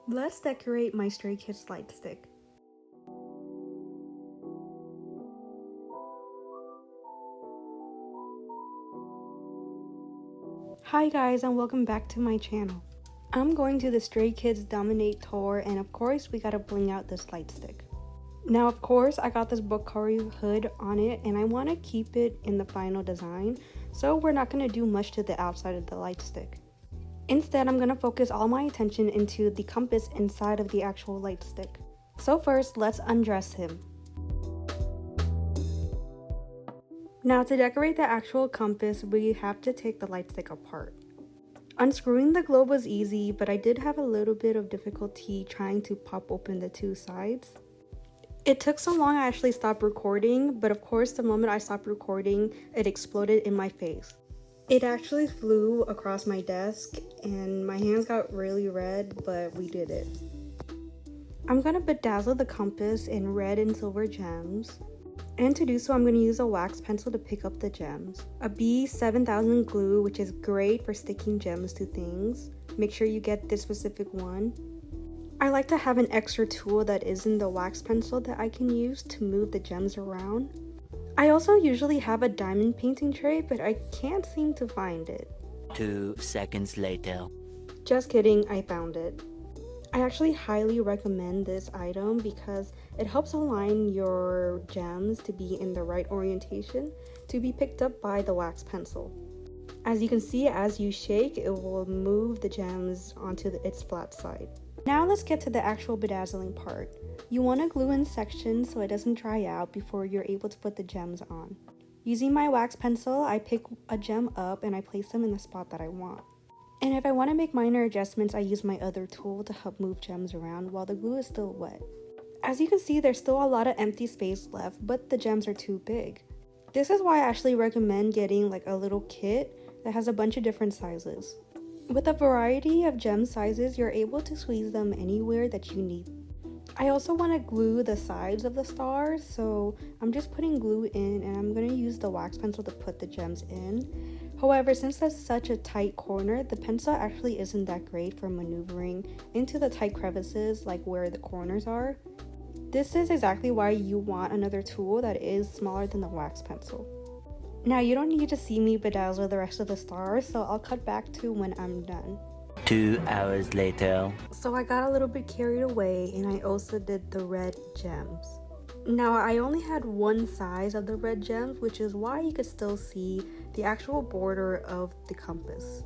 Let's decorate my Stray Kids Lightstick. Hi guys, and welcome back to my channel. I'm going to the Stray Kids DominATE tour, and of course we gotta bling out this lightstick. Now of course I got this Bokari hood on it, and I want to keep it in the final design, so we're not going to do much to the outside of the lightstick. Instead, I'm going to focus all my attention into the compass inside of the actual lightstick. So first, let's undress him. Now to decorate the actual compass, we have to take the lightstick apart. Unscrewing the globe was easy, but I did have a little bit of difficulty trying to pop open the two sides. It took so long I actually stopped recording, but of course the moment I stopped recording, it exploded in my face. It actually flew across my desk and my hands got really red, but we did it. I'm going to bedazzle the compass in red and silver gems. And to do so, I'm going to use a wax pencil to pick up the gems. A B7000 glue, which is great for sticking gems to things. Make sure you get this specific one. I like to have an extra tool that isn't the wax pencil that I can use to move the gems around. I also usually have a diamond painting tray, but I can't seem to find it. 2 seconds later. Just kidding, I found it. I actually highly recommend this item because it helps align your gems to be in the right orientation to be picked up by the wax pencil. As you can see, as you shake, it will move the gems onto its flat side. Now let's get to the actual bedazzling part. You want to glue in sections so it doesn't dry out before you're able to put the gems on. Using my wax pencil, I pick a gem up and I place them in the spot that I want. And if I want to make minor adjustments, I use my other tool to help move gems around while the glue is still wet. As you can see, there's still a lot of empty space left, but the gems are too big. This is why I actually recommend getting like a little kit that has a bunch of different sizes. With a variety of gem sizes, you're able to squeeze them anywhere that you need. I also want to glue the sides of the stars, so I'm just putting glue in and I'm going to use the wax pencil to put the gems in. However, since that's such a tight corner, the pencil actually isn't that great for maneuvering into the tight crevices like where the corners are. This is exactly why you want another tool that is smaller than the wax pencil. Now you don't need to see me bedazzle the rest of the stars, so I'll cut back to when I'm done. 2 hours later. So I got a little bit carried away and I also did the red gems. Now I only had one size of the red gems, which is why you could still see the actual border of the compass.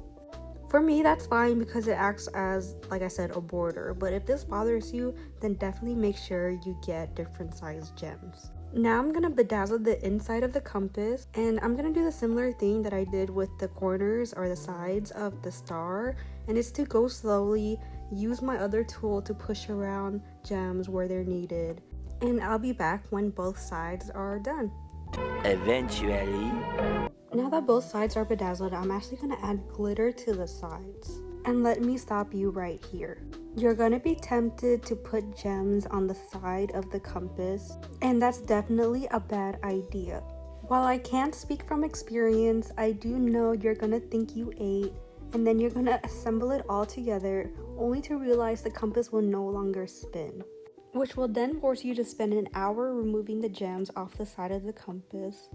For me, that's fine because it acts as, like I said, a border, but if this bothers you, then definitely make sure you get different size gems. Now I'm gonna bedazzle the inside of the compass, and I'm gonna do the similar thing that I did with the corners or the sides of the star, and it's to go slowly, use my other tool to push around gems where they're needed, and I'll be back when both sides are done. Eventually. Now that both sides are bedazzled, I'm actually gonna add glitter to the sides. And let me stop you right here. You're gonna be tempted to put gems on the side of the compass, and that's definitely a bad idea. While I can't speak from experience, I do know you're gonna think you ate, and then you're gonna assemble it all together, only to realize the compass will no longer spin, which will then force you to spend an hour removing the gems off the side of the compass.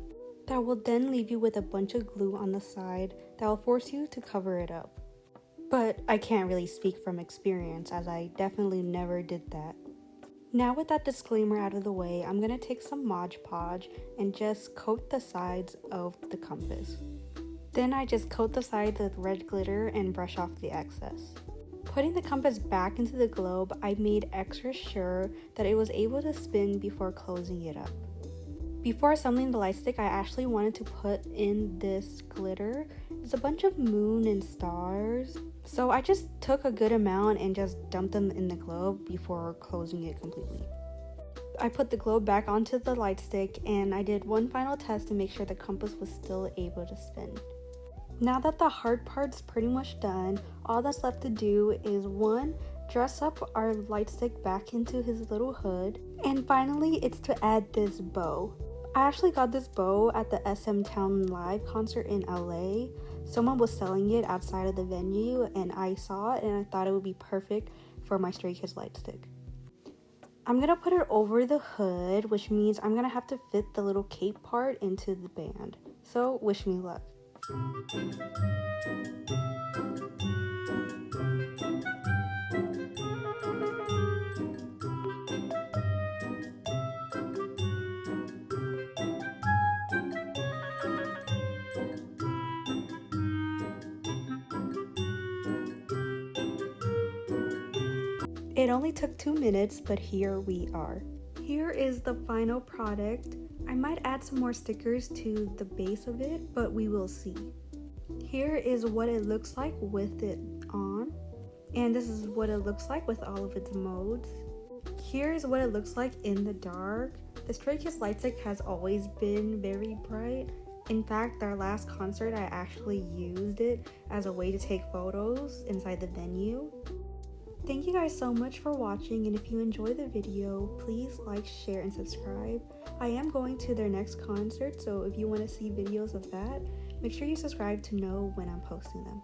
That will then leave you with a bunch of glue on the side that will force you to cover it up. But I can't really speak from experience, as I definitely never did that. Now with that disclaimer out of the way, I'm going to take some Mod Podge and just coat the sides of the compass. Then I just coat the sides with red glitter and brush off the excess. Putting the compass back into the globe, I made extra sure that it was able to spin before closing it up. Before assembling the lightstick, I actually wanted to put in this glitter. It's a bunch of moon and stars. So I just took a good amount and just dumped them in the globe before closing it completely. I put the globe back onto the lightstick and I did one final test to make sure the compass was still able to spin. Now that the hard part's pretty much done, all that's left to do is 1. Dress up our lightstick back into his little hood, and finally it's to add this bow. I actually got this bow at the SM Town Live concert in LA. Someone was selling it outside of the venue and I saw it and I thought it would be perfect for my Stray Kids Lightstick. I'm gonna put it over the hood, which means I'm gonna have to fit the little cape part into the band. So wish me luck. It only took 2 minutes, but here we are. Here is the final product. I might add some more stickers to the base of it, but we will see. Here is what it looks like with it on, and this is what it looks like with all of its modes. Here is what it looks like in the dark. The Stray Kids Lightstick has always been very bright. In fact, our last concert, I actually used it as a way to take photos inside the venue. Thank you guys so much for watching, and if you enjoyed the video, please like, share, and subscribe. I am going to their next concert, so if you want to see videos of that, make sure you subscribe to know when I'm posting them.